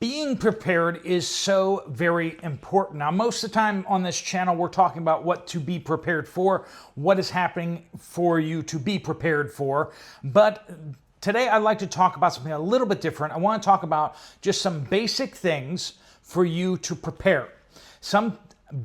Being prepared is so very important. Now, most of the time on this channel, we're talking about what to be prepared for, what is happening for you to be prepared for. But today I'd like to talk about something a little bit different. I want to talk about just some basic things for you to prepare. Some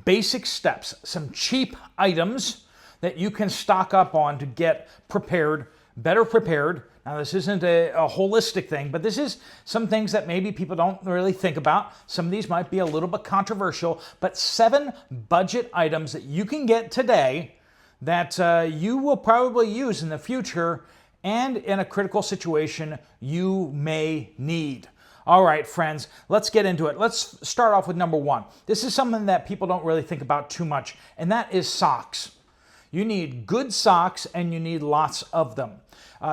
basic steps, some cheap items that you can stock up on to get prepared, better prepared. Now, this isn't a holistic thing, but this is some things that maybe people don't really think about. Some of these might be a little bit controversial, but 7 budget items that you can get today that you will probably use in the future and in a critical situation you may need. All right, friends, let's get into it. Let's start off with number 1. This is something that people don't really think about too much, and that is socks. You need good socks, and you need lots of them.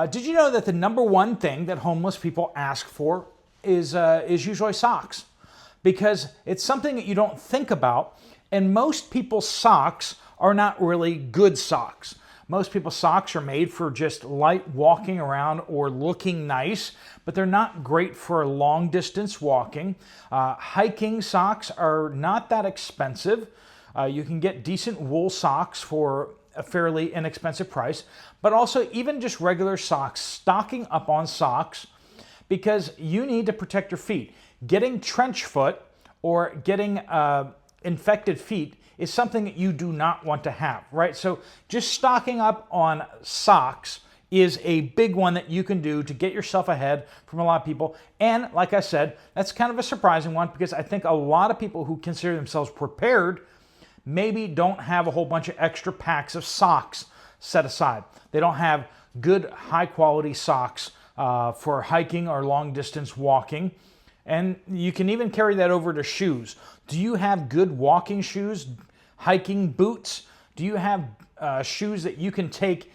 Did you know that the number 1 thing that homeless people ask for is usually socks? Because it's something that you don't think about, and most people's socks are not really good socks. Most people's socks are made for just light walking around or looking nice, but they're not great for long distance walking. Hiking socks are not that expensive. You can get decent wool socks for a fairly inexpensive price, but also even just regular socks, stocking up on socks, because you need to protect your feet. Getting trench foot or getting infected feet is something that you do not want to have, right? So just stocking up on socks is a big one that you can do to get yourself ahead from a lot of people. And like I said, that's kind of a surprising one because I think a lot of people who consider themselves prepared maybe don't have a whole bunch of extra packs of socks set aside. They don't have good high quality socks for hiking or long distance walking. And you can even carry that over to shoes. Do you have good walking shoes, hiking boots? Do you have shoes that you can take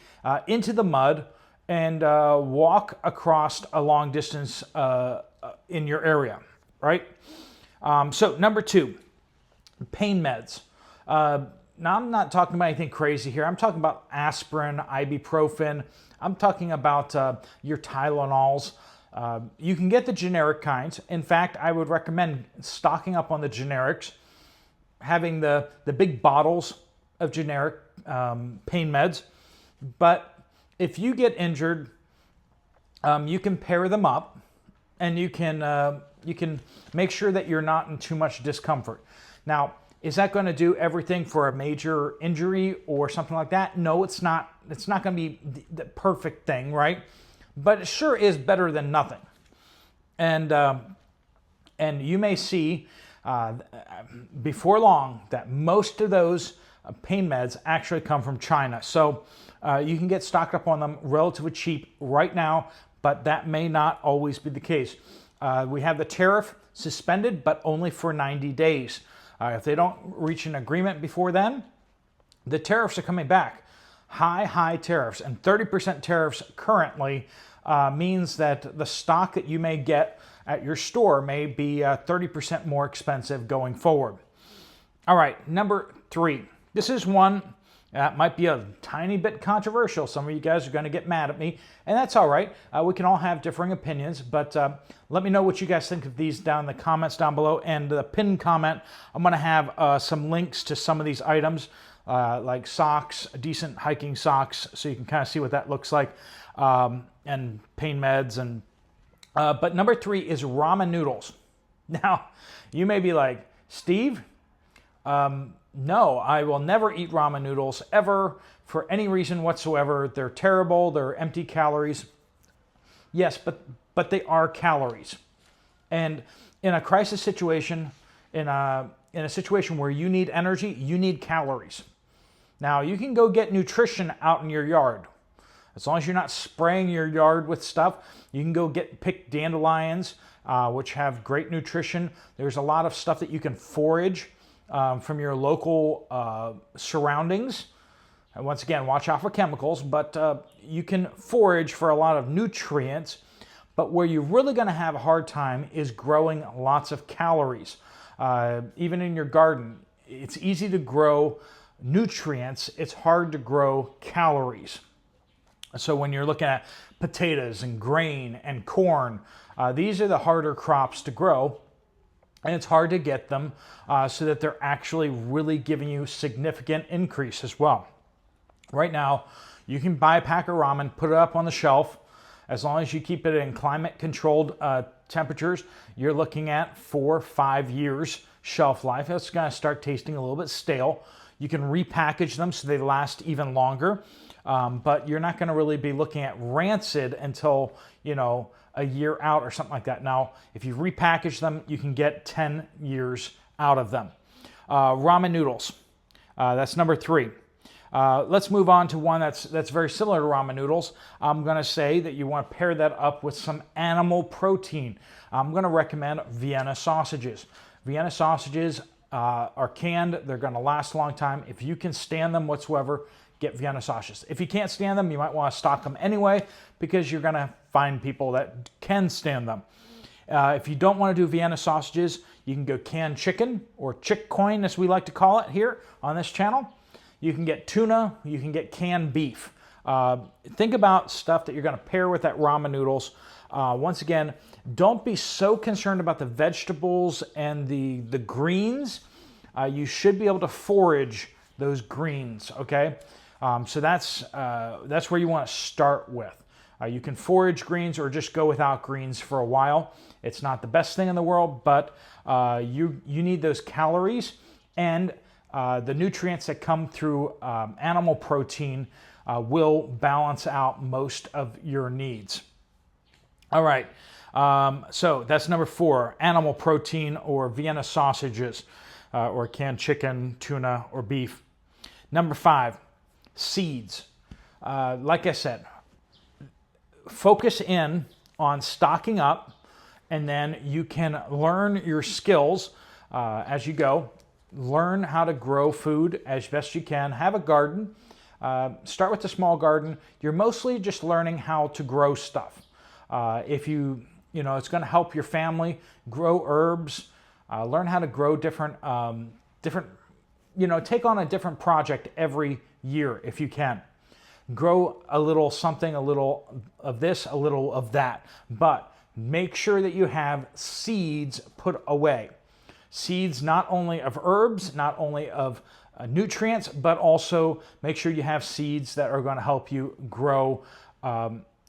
into the mud and walk across a long distance in your area, right? So number 2, pain meds. Now, I'm not talking about anything crazy here. I'm talking about aspirin, ibuprofen. I'm talking about your Tylenols. You can get the generic kinds. In fact, I would recommend stocking up on the generics, having the big bottles of generic pain meds. But if you get injured, you can pair them up, and you can make sure that you're not in too much discomfort. Now, is that going to do everything for a major injury or something like that? No, it's not. It's not going to be the perfect thing, right? But it sure is better than nothing. And you may see before long that most of those pain meds actually come from China. So you can get stocked up on them relatively cheap right now, but that may not always be the case. We have the tariff suspended, but only for 90 days. If they don't reach an agreement before then, the tariffs are coming back. High tariffs, and 30% tariffs currently means that the stock that you may get at your store may be 30% more expensive going forward. All right, number 3. This is one that might be a tiny bit controversial. Some of you guys are going to get mad at me, and that's all right. We can all have differing opinions, but let me know what you guys think of these down in the comments down below. And the pinned comment, I'm going to have some links to some of these items, like socks, decent hiking socks, so you can kind of see what that looks like, and pain meds. And but number 3 is ramen noodles. Now, you may be like, Steve, no, I will never eat ramen noodles ever for any reason whatsoever. They're terrible. They're empty calories. Yes, but they are calories. And in a crisis situation, in a situation where you need energy, you need calories. Now, you can go get nutrition out in your yard. As long as you're not spraying your yard with stuff, you can go pick dandelions, which have great nutrition. There's a lot of stuff that you can forage from your local surroundings. And once again, watch out for chemicals, but you can forage for a lot of nutrients. But where you're really going to have a hard time is growing lots of calories. Even in your garden, it's easy to grow nutrients. It's hard to grow calories. So when you're looking at potatoes and grain and corn, these are the harder crops to grow. and it's hard to get them so that they're actually really giving you significant increase as well. Right now, you can buy a pack of ramen, put it up on the shelf. As long as you keep it in climate-controlled temperatures, you're looking at 4 or 5 years shelf life. It's going to start tasting a little bit stale. You can repackage them so they last even longer, but you're not going to really be looking at rancid until, a year out or something like that. Now, if you repackage them, you can get 10 years out of them. Ramen noodles, that's number 3. Let's move on to one that's very similar to ramen noodles. I'm going to say that you want to pair that up with some animal protein. I'm going to recommend Vienna sausages. Vienna sausages are canned. They're going to last a long time. If you can stand them whatsoever, get Vienna sausages. If you can't stand them, you might want to stock them anyway because you're going to find people that can stand them. If you don't want to do Vienna sausages, you can go canned chicken, or chick coin as we like to call it here on this channel. You can get tuna, you can get canned beef. Think about stuff that you're going to pair with that ramen noodles. Once again, don't be so concerned about the vegetables and the greens. You should be able to forage those greens, okay? So that's where you want to start with. You can forage greens or just go without greens for a while. It's not the best thing in the world, but you need those calories and the nutrients that come through animal protein will balance out most of your needs. All right, so that's number 4, animal protein or Vienna sausages or canned chicken, tuna, or beef. Number 5, seeds. Like I said, focus in on stocking up, and then you can learn your skills as you go. Learn how to grow food as best you can. Have a garden. Start with a small garden. You're mostly just learning how to grow stuff. If it's going to help your family grow herbs. Learn how to grow different. Take on a different project every year if you can. Grow a little something, a little of this, a little of that. But make sure that you have seeds put away. Seeds not only of herbs, not only of nutrients, but also make sure you have seeds that are going to help you grow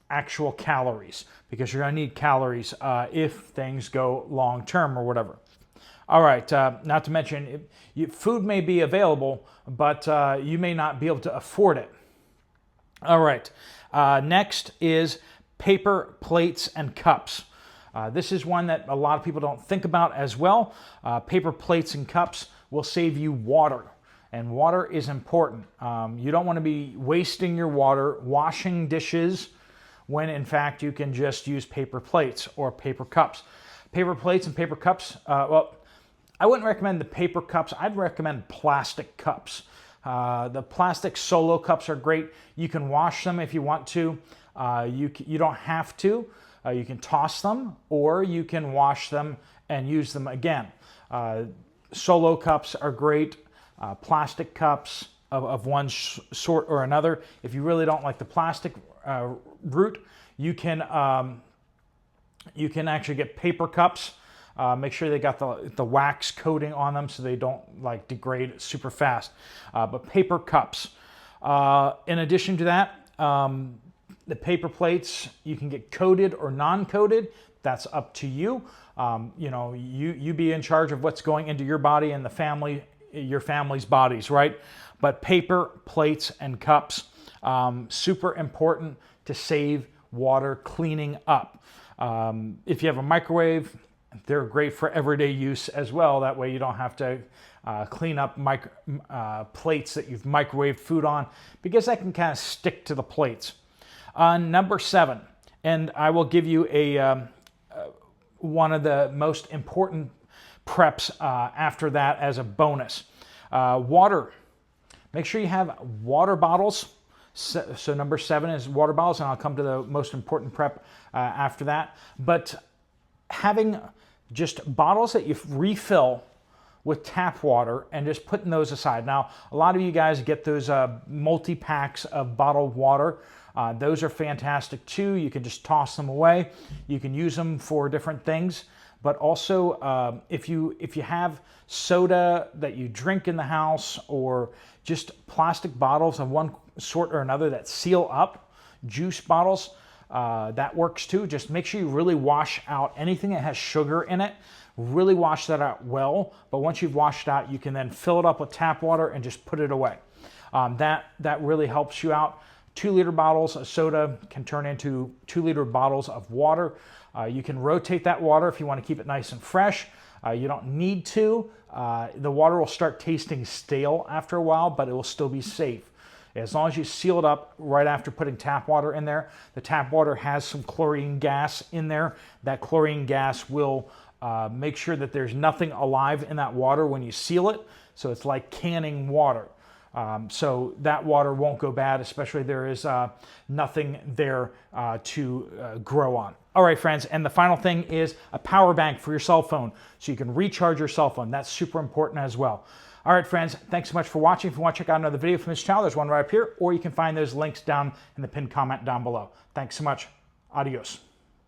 actual calories, because you're going to need calories if things go long term or whatever. All right, not to mention, food may be available, but you may not be able to afford it. All right, next is paper plates and cups. This is one that a lot of people don't think about as well. Paper plates and cups will save you water, and water is important. You don't want to be wasting your water washing dishes when in fact you can just use paper plates or paper cups. Paper plates and paper cups, I wouldn't recommend the paper cups. I'd recommend plastic cups. The plastic solo cups are great. You can wash them if you want to. You don't have to. You can toss them, or you can wash them and use them again. Solo cups are great. Plastic cups of one sort or another. If you really don't like the plastic route, you can actually get paper cups. Make sure they got the wax coating on them so they don't degrade super fast. But paper cups. In addition to that, the paper plates, you can get coated or non-coated. That's up to you. You be in charge of what's going into your body and your family's bodies, right? But paper plates and cups, super important to save water cleaning up. If you have a microwave, they're great for everyday use as well. That way you don't have to clean up plates that you've microwaved food on, because that can kind of stick to the plates. Number 7, and I will give you one of the most important preps after that as a bonus. Water. Make sure you have water bottles. So number 7 is water bottles, and I'll come to the most important prep after that. But having just bottles that you refill with tap water and just putting those aside. Now, a lot of you guys get those multi-packs of bottled water. Those are fantastic too. You can just toss them away. You can use them for different things. But also, if you have soda that you drink in the house, or just plastic bottles of one sort or another that seal up, juice bottles, that works too. Just make sure you really wash out anything that has sugar in it. Really wash that out well. But once you've washed it out, you can then fill it up with tap water and just put it away. That really helps you out. 2-liter bottles of soda can turn into 2-liter bottles of water. You can rotate that water if you want to keep it nice and fresh. You don't need to. The water will start tasting stale after a while, but it will still be safe. As long as you seal it up right after putting tap water in there. The tap water has some chlorine gas in there. That chlorine gas will make sure that there's nothing alive in that water when you seal it. So it's like canning water. So that water won't go bad, especially if there is nothing there to grow on. All right, friends, and the final thing is a power bank for your cell phone, so you can recharge your cell phone. That's super important as well. All right, friends, thanks so much for watching. If you want to check out another video from this channel, there's one right up here, or you can find those links down in the pinned comment down below. Thanks so much. Adios.